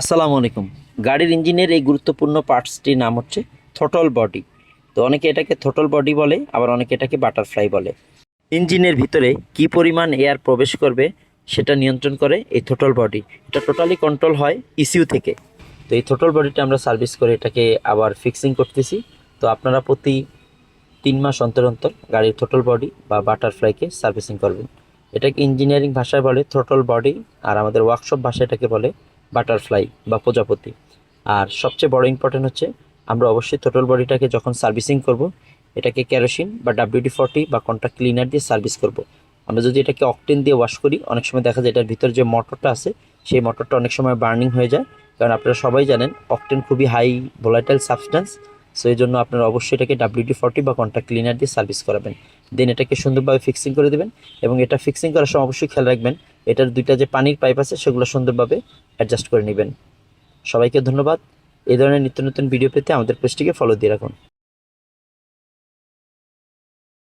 আসসালামু আলাইকুম। গাড়ির ইঞ্জিনের এই গুরুত্বপূর্ণ পার্টসটির নাম হচ্ছে থ্রোটল বডি। তো অনেকে এটাকে থ্রোটল বডি বলে, আবার অনেকে এটাকে বাটারফ্লাই বলে। ইঞ্জিনের ভিতরে কি পরিমাণ এয়ার প্রবেশ করবে সেটা নিয়ন্ত্রণ করে এই থ্রোটল বডি। এটা টোটালি কন্ট্রোল হয় ইসিউ থেকে। তো এই থ্রোটল বডিটা আমরা সার্ভিস করে এটাকে আবার ফিক্সিং করতেছি। তো আপনারা প্রতি 3 মাস অন্তর অন্তর গাড়ির থ্রোটল বডি বা বাটারফ্লাইকে সার্ভিসিং করবেন। এটাকে ইঞ্জিনিয়ারিং ভাষায় বলে থ্রোটল বডি, আর আমাদের ওয়ার্কশপ ভাষায় এটাকে বলে বাটারফ্লাই বা প্রজাপতি। আর সবচেয়ে বড় ইম্পর্টেন্ট হচ্ছে আমরা অবশ্যই থ্রোটল বডিটাকে যখন সার্ভিসিং করব, এটাকে কেরোসিন বা WD-40 বা কন্ট্যাক্ট ক্লিনার দিয়ে সার্ভিস করব। আমরা যদি এটাকে অকটেন দিয়ে ওয়াশ করি, অনেক সময় দেখা যায় এটার ভিতরে যে মোটরটা আছে সেই মোটরটা অনেক সময় বার্নিং হয়ে যায়। কারণ আপনারা সবাই জানেন অকটেন খুবই হাই ভোলাটাইল সাবস্টেন্স। সো এই জন্য আপনারা অবশ্যই এটাকে WD-40 বা কন্ট্যাক্ট ক্লিনার দিয়ে সার্ভিস করাবেন। দেন এটাকে সুন্দরভাবে ফিক্সিং করে দেবেন। এবং এটা ফিক্সিং করার সময় অবশ্যই খেয়াল রাখবেন এটার দুইটা যে পানির পাইপ আছে সেগুলো সুন্দরভাবে অ্যাডজাস্ট করে নেবেন। সবাইকে ধন্যবাদ। এই ধরনের নিত্য নতুন ভিডিও পেতে আমাদের পেজটিকে ফলো দিয়ে রাখুন।